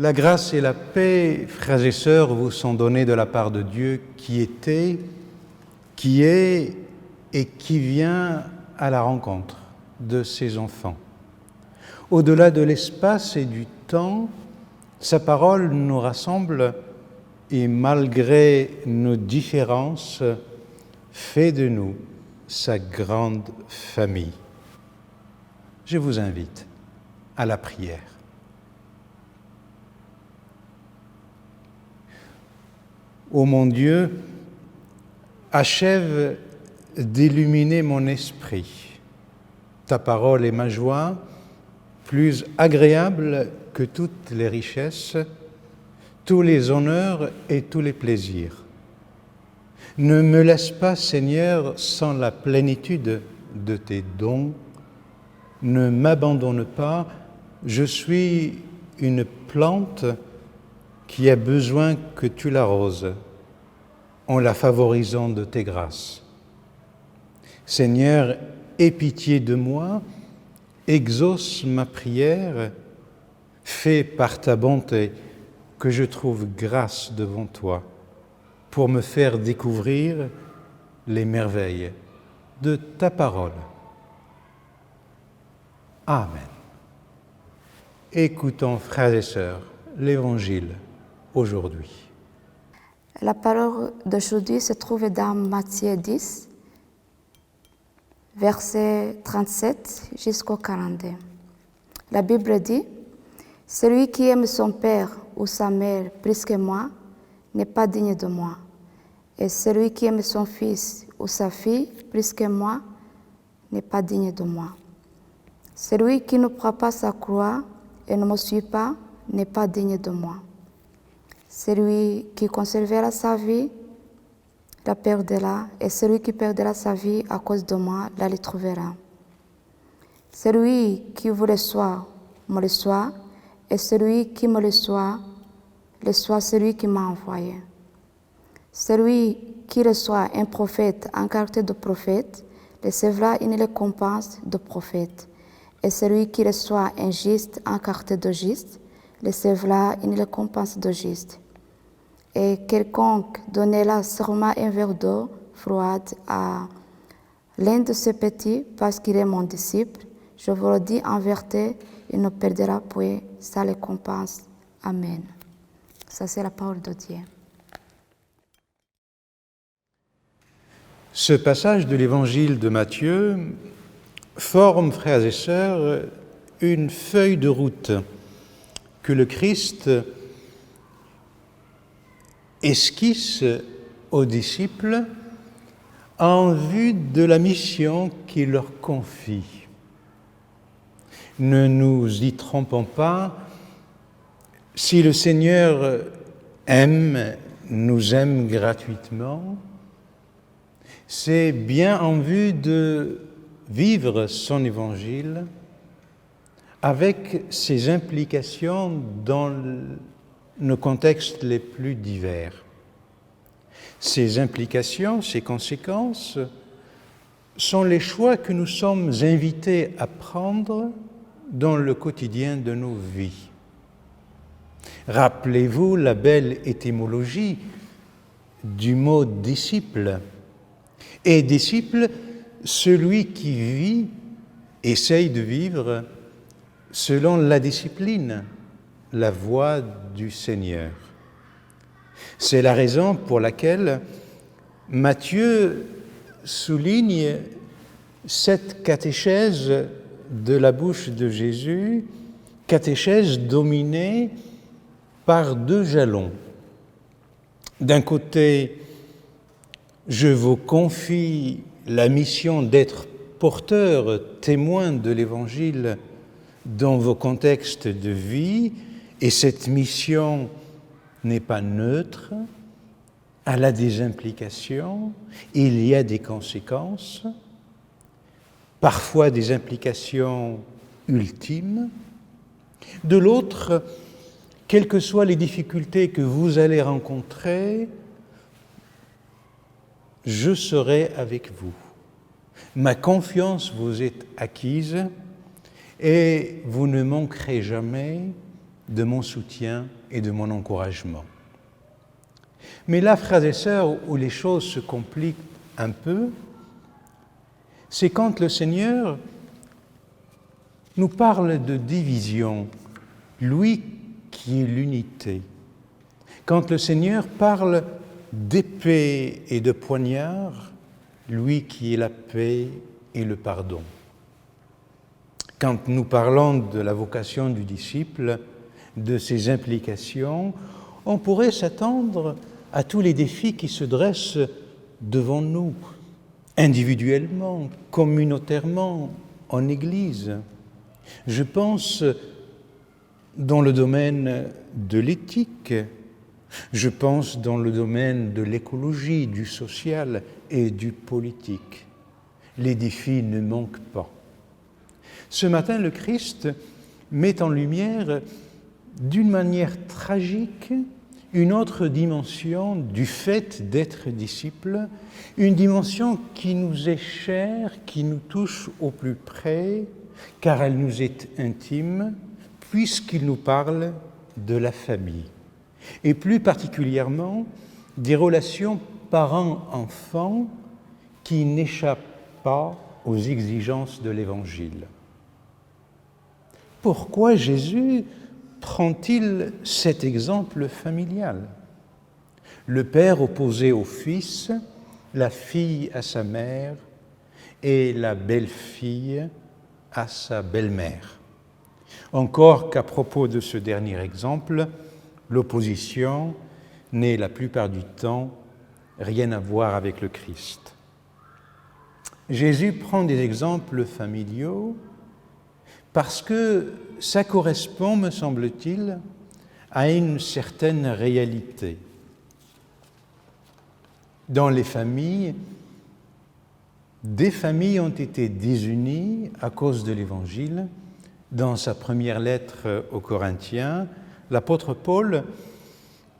La grâce et la paix, frères et sœurs, vous sont données de la part de Dieu qui était, qui est et qui vient à la rencontre de ses enfants. Au-delà de l'espace et du temps, sa parole nous rassemble et malgré nos différences, fait de nous sa grande famille. Je vous invite à la prière. Ô mon Dieu, achève d'illuminer mon esprit. Ta parole est ma joie, plus agréable que toutes les richesses, tous les honneurs et tous les plaisirs. Ne me laisse pas, Seigneur, sans la plénitude de tes dons. Ne m'abandonne pas, je suis une plante qui a besoin que tu l'arroses en la favorisant de tes grâces. Seigneur, aie pitié de moi, exauce ma prière, fais par ta bonté que je trouve grâce devant toi pour me faire découvrir les merveilles de ta parole. Amen. Écoutons, frères et sœurs, l'Évangile aujourd'hui. La parole d'aujourd'hui se trouve dans Matthieu 10, versets 37 jusqu'au 42. La Bible dit « Celui qui aime son père ou sa mère plus que moi n'est pas digne de moi, et celui qui aime son fils ou sa fille plus que moi n'est pas digne de moi. Celui qui ne prend pas sa croix et ne me suit pas n'est pas digne de moi. Celui qui conservera sa vie la perdra, et celui qui perdra sa vie à cause de moi la retrouvera. Celui qui vous reçoit, me reçoit, et celui qui me reçoit celui qui m'a envoyé. Celui qui reçoit un prophète en qualité de prophète recevra une récompense de prophète, et celui qui reçoit un juste en qualité de juste recevra une récompense de juste. Et quelconque donnera sûrement un verre d'eau froide à l'un de ces petits parce qu'il est mon disciple, je vous le dis en vérité, il ne perdra point sa récompense. Amen. Ça, c'est la parole de Dieu. Ce passage de l'Évangile de Matthieu forme, frères et sœurs, une feuille de route que le Christ esquisse aux disciples en vue de la mission qu'il leur confie. Ne nous y trompons pas, si le Seigneur nous aime gratuitement, c'est bien en vue de vivre son évangile avec ses implications dans nos contextes les plus divers. Ces implications, ces conséquences, sont les choix que nous sommes invités à prendre dans le quotidien de nos vies. Rappelez-vous la belle étymologie du mot disciple. Et disciple, celui qui vit, essaye de vivre selon la discipline, la voie du Seigneur. C'est la raison pour laquelle Matthieu souligne cette catéchèse de la bouche de Jésus, catéchèse dominée par deux jalons. D'un côté, je vous confie la mission d'être porteur, témoin de l'Évangile dans vos contextes de vie, et cette mission n'est pas neutre, elle a des implications, il y a des conséquences, parfois des implications ultimes. De l'autre, quelles que soient les difficultés que vous allez rencontrer, je serai avec vous. Ma confiance vous est acquise et vous ne manquerez jamais de mon soutien et de mon encouragement. Mais là, frères et sœurs, où les choses se compliquent un peu, c'est quand le Seigneur nous parle de division, lui qui est l'unité. Quand le Seigneur parle d'épée et de poignard, lui qui est la paix et le pardon. Quand nous parlons de la vocation du disciple, de ses implications, on pourrait s'attendre à tous les défis qui se dressent devant nous, individuellement, communautairement, en Église. Je pense dans le domaine de l'éthique, je pense dans le domaine de l'écologie, du social et du politique. Les défis ne manquent pas. Ce matin, le Christ met en lumière, d'une manière tragique, une autre dimension du fait d'être disciple, une dimension qui nous est chère, qui nous touche au plus près, car elle nous est intime, puisqu'il nous parle de la famille, et plus particulièrement des relations parents-enfants qui n'échappent pas aux exigences de l'Évangile. Pourquoi Jésus prend-il cet exemple familial? Le père opposé au fils, la fille à sa mère et la belle-fille à sa belle-mère. Encore qu'à propos de ce dernier exemple, l'opposition n'ait la plupart du temps rien à voir avec le Christ. Jésus prend des exemples familiaux parce que ça correspond, me semble-t-il, à une certaine réalité. Dans les familles, des familles ont été désunies à cause de l'Évangile. Dans sa première lettre aux Corinthiens, l'apôtre Paul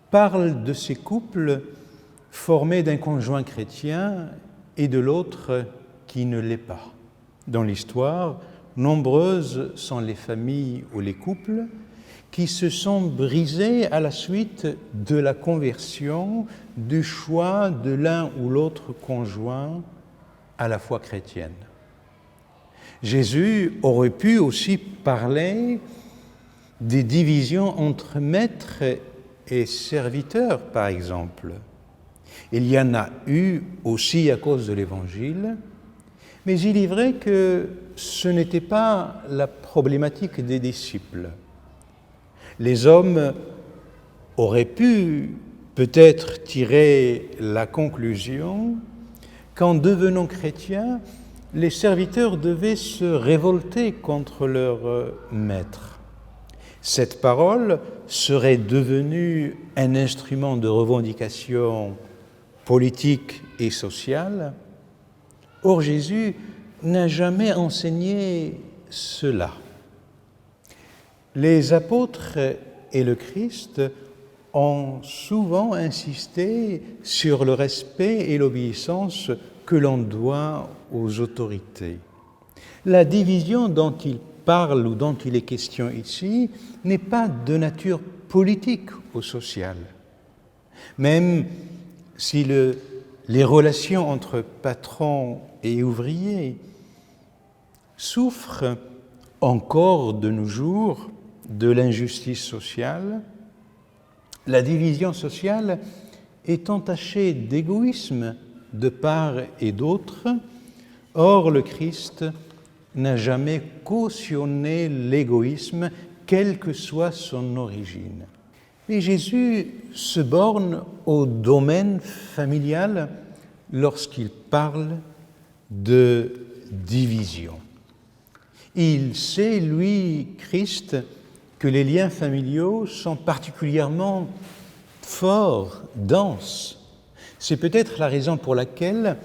parle de ces couples formés d'un conjoint chrétien et de l'autre qui ne l'est pas. Dans l'histoire, nombreuses sont les familles ou les couples qui se sont brisés à la suite de la conversion, du choix de l'un ou l'autre conjoint à la foi chrétienne. Jésus aurait pu aussi parler des divisions entre maîtres et serviteurs, par exemple. Il y en a eu aussi à cause de l'Évangile, mais il est vrai que ce n'était pas la problématique des disciples. Les hommes auraient pu peut-être tirer la conclusion qu'en devenant chrétiens, les serviteurs devaient se révolter contre leur maître. Cette parole serait devenue un instrument de revendication politique et sociale. Or, Jésus n'a jamais enseigné cela. Les apôtres et le Christ ont souvent insisté sur le respect et l'obéissance que l'on doit aux autorités. La division dont il parle ou dont il est question ici n'est pas de nature politique ou sociale. Même si les relations entre patrons et ouvriers souffrent encore de nos jours de l'injustice sociale, la division sociale est entachée d'égoïsme de part et d'autre. Or, le Christ n'a jamais cautionné l'égoïsme, quelle que soit son origine. Et Jésus se borne au domaine familial lorsqu'il parle de division. Il sait, lui, Christ, que les liens familiaux sont particulièrement forts, denses. C'est peut-être la raison pour laquelle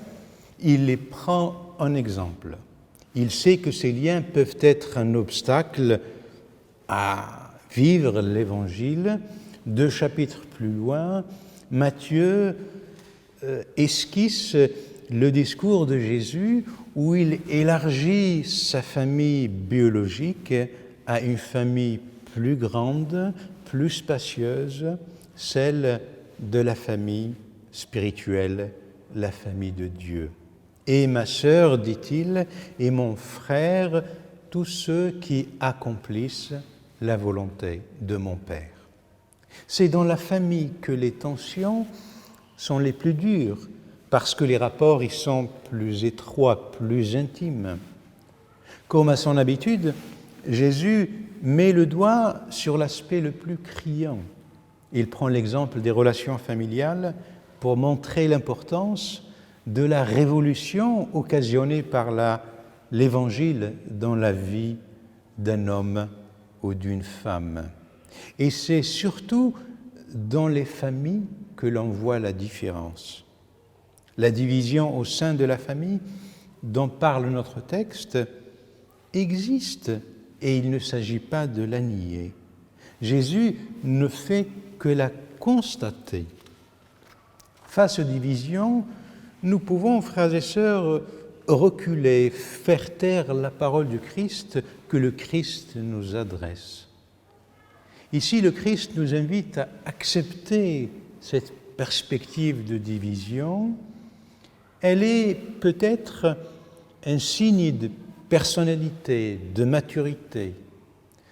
il les prend en exemple. Il sait que ces liens peuvent être un obstacle à vivre l'Évangile. 2 chapitres plus loin, Matthieu esquisse le discours de Jésus où il élargit sa famille biologique à une famille plus grande, plus spacieuse, celle de la famille spirituelle, la famille de Dieu. Et ma sœur, dit-il, et mon frère, tous ceux qui accomplissent la volonté de mon Père. C'est dans la famille que les tensions sont les plus dures, parce que les rapports y sont plus étroits, plus intimes. Comme à son habitude, Jésus met le doigt sur l'aspect le plus criant. Il prend l'exemple des relations familiales pour montrer l'importance de la révolution occasionnée par l'Évangile dans la vie d'un homme ou d'une femme. Et c'est surtout dans les familles que l'on voit la différence. La division au sein de la famille dont parle notre texte existe et il ne s'agit pas de la nier. Jésus ne fait que la constater. Face aux divisions, nous pouvons, frères et sœurs, reculer, faire taire la parole du Christ que le Christ nous adresse. Ici, le Christ nous invite à accepter cette perspective de division. Elle est peut-être un signe de personnalité, de maturité.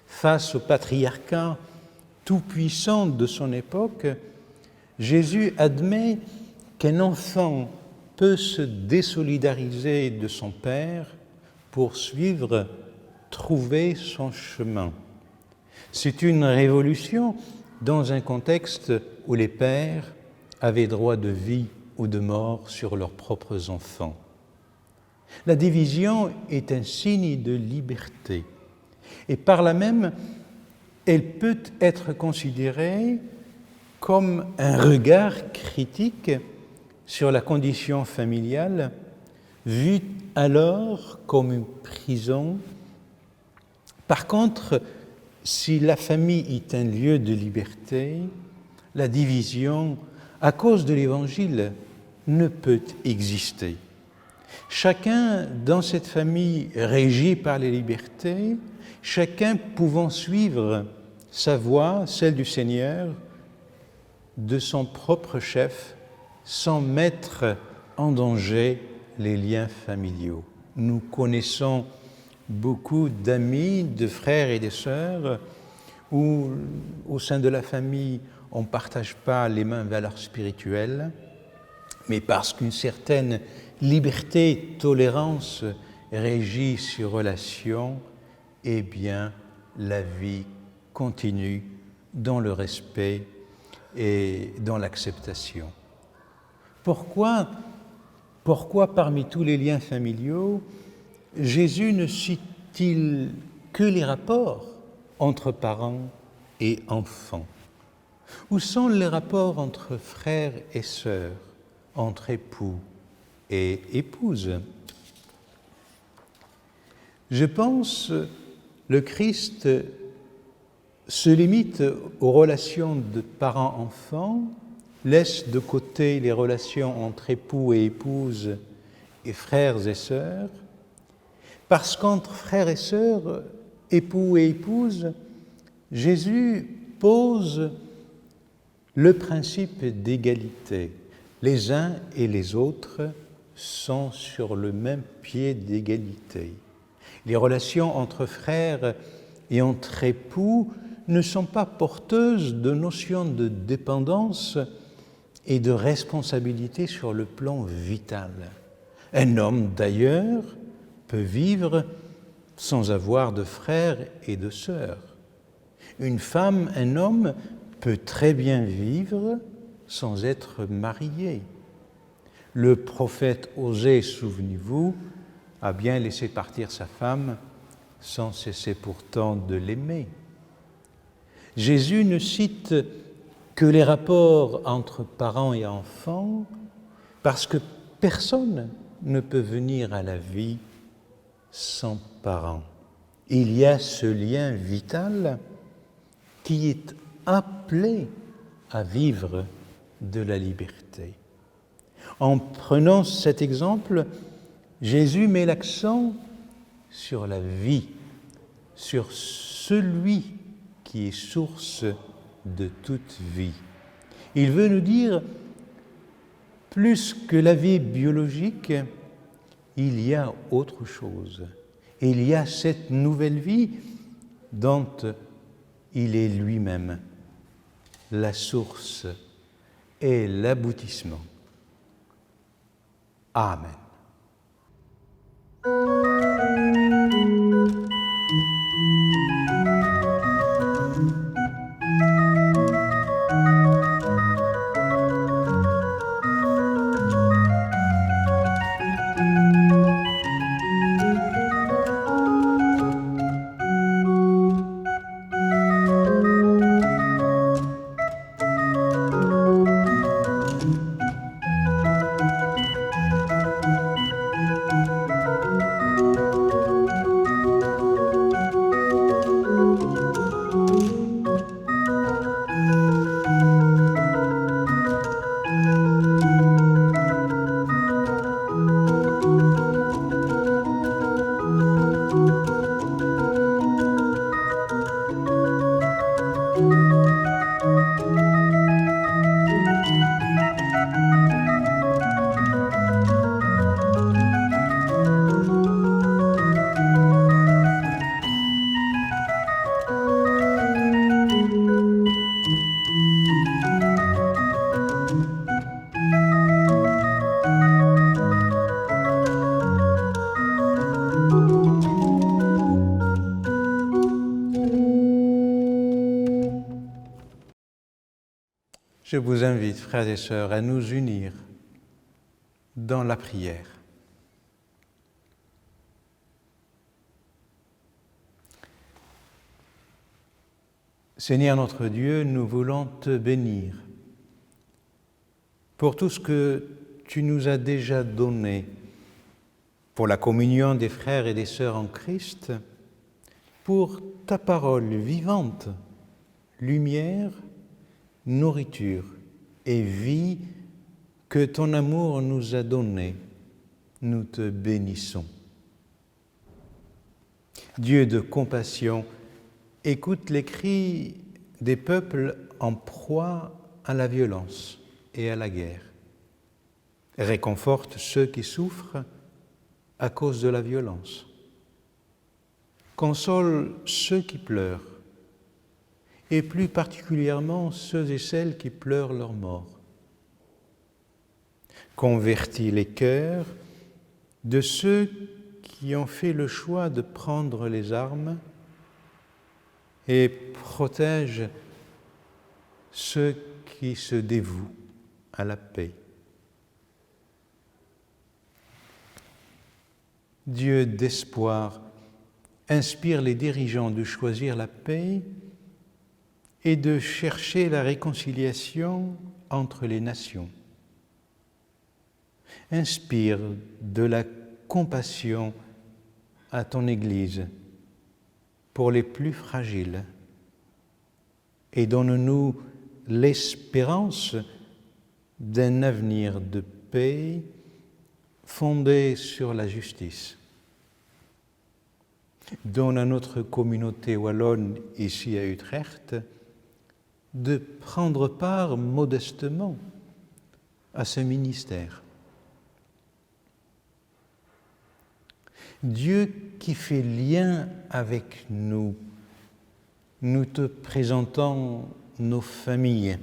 Face au patriarcat tout-puissant de son époque, Jésus admet qu'un enfant peut se désolidariser de son père pour suivre, trouver son chemin. C'est une révolution dans un contexte où les pères avaient droit de vie ou de mort sur leurs propres enfants. La division est un signe de liberté et par là même, elle peut être considérée comme un regard critique sur la condition familiale, vue alors comme une prison. Par contre, si la famille est un lieu de liberté, la division, à cause de l'Évangile, ne peut exister. Chacun dans cette famille régi par les libertés, chacun pouvant suivre sa voie, celle du Seigneur, de son propre chef, sans mettre en danger les liens familiaux. Nous connaissons beaucoup d'amis, de frères et de sœurs, où au sein de la famille, on ne partage pas les mêmes valeurs spirituelles, mais parce qu'une certaine liberté, tolérance régit ces relations, eh bien, la vie continue dans le respect et dans l'acceptation. Pourquoi parmi tous les liens familiaux, Jésus ne cite-t-il que les rapports entre parents et enfants? Où sont les rapports entre frères et sœurs, entre époux et épouses? Je pense que le Christ se limite aux relations de parents-enfants, laisse de côté les relations entre époux et épouses et frères et sœurs, parce qu'entre frères et sœurs, époux et épouses, Jésus pose le principe d'égalité. Les uns et les autres sont sur le même pied d'égalité. Les relations entre frères et entre époux ne sont pas porteuses de notions de dépendance et de responsabilité sur le plan vital. Un homme, d'ailleurs, peut vivre sans avoir de frères et de sœurs. Une femme, un homme, peut très bien vivre sans être marié. Le prophète Osée, souvenez-vous, a bien laissé partir sa femme sans cesser pourtant de l'aimer. Jésus ne cite que les rapports entre parents et enfants parce que personne ne peut venir à la vie sans parents. Il y a ce lien vital qui est appelé à vivre de la liberté. En prenant cet exemple, Jésus met l'accent sur la vie, sur celui qui est source de toute vie. Il veut nous dire, plus que la vie biologique, il y a autre chose. Il y a cette nouvelle vie dont il est lui-même la source et l'aboutissement. Amen. Je vous invite, frères et sœurs, à nous unir dans la prière. Seigneur notre Dieu, nous voulons te bénir pour tout ce que tu nous as déjà donné, pour la communion des frères et des sœurs en Christ, pour ta parole vivante, lumière, nourriture et vie que ton amour nous a donnée. Nous te bénissons. Dieu de compassion, écoute les cris des peuples en proie à la violence et à la guerre. Réconforte ceux qui souffrent à cause de la violence. Console ceux qui pleurent, et plus particulièrement ceux et celles qui pleurent leur mort. Convertis les cœurs de ceux qui ont fait le choix de prendre les armes et protège ceux qui se dévouent à la paix. Dieu d'espoir inspire les dirigeants de choisir la paix et de chercher la réconciliation entre les nations. Inspire de la compassion à ton Église pour les plus fragiles et donne-nous l'espérance d'un avenir de paix fondé sur la justice. Donne à notre communauté wallonne ici à Utrecht de prendre part modestement à ce ministère. Dieu qui fait lien avec nous, nous te présentons nos familles.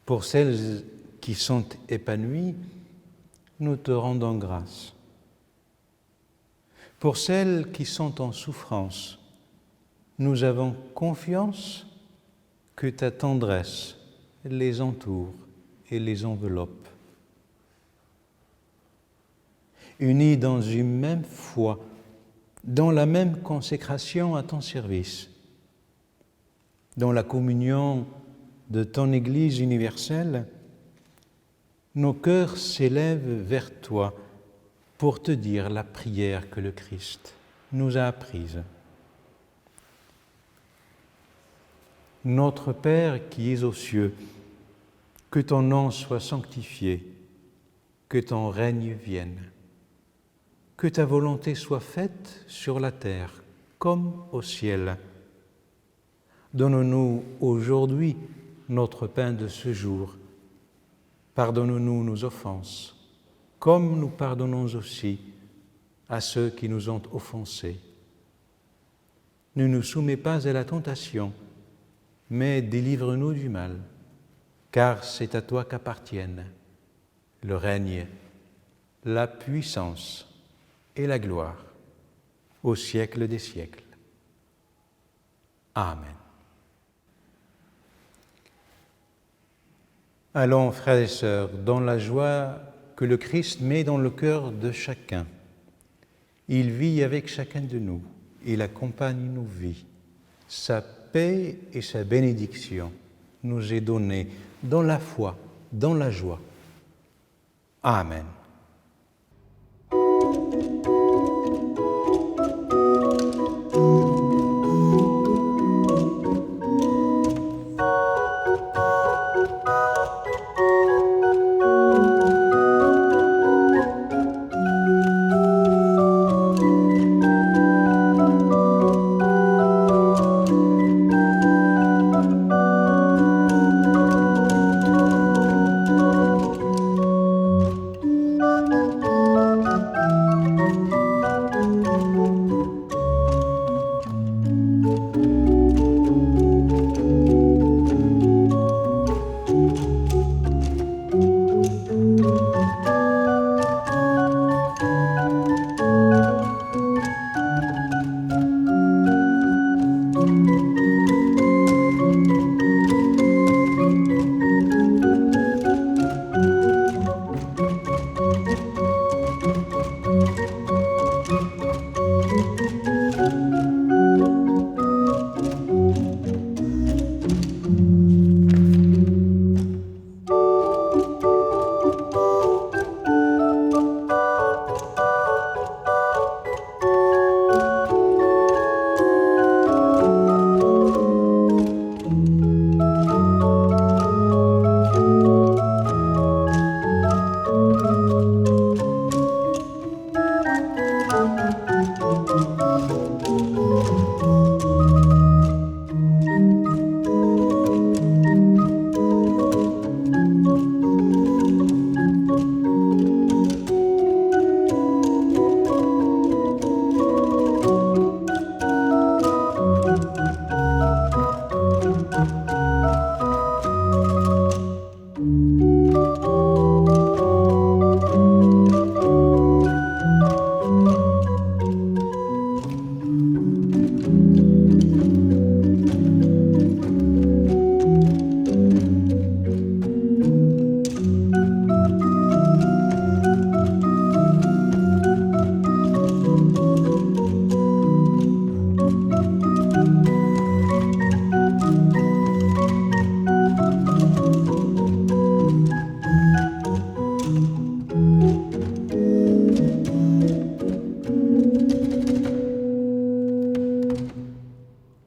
Pour celles qui sont épanouies, nous te rendons grâce. Pour celles qui sont en souffrance, nous avons confiance que ta tendresse les entoure et les enveloppe. Unis dans une même foi, dans la même consécration à ton service, dans la communion de ton Église universelle, nos cœurs s'élèvent vers toi pour te dire la prière que le Christ nous a apprise. Notre Père qui es aux cieux, que ton nom soit sanctifié, que ton règne vienne, que ta volonté soit faite sur la terre comme au ciel. Donne-nous aujourd'hui notre pain de ce jour. Pardonne-nous nos offenses, comme nous pardonnons aussi à ceux qui nous ont offensés. Ne nous soumets pas à la tentation, mais délivre-nous du mal, car c'est à toi qu'appartiennent le règne, la puissance et la gloire au siècle des siècles. Amen. Allons, frères et sœurs, dans la joie que le Christ met dans le cœur de chacun. Il vit avec chacun de nous, il accompagne nos vies. Sa paix et sa bénédiction nous est donnée dans la foi, dans la joie. Amen.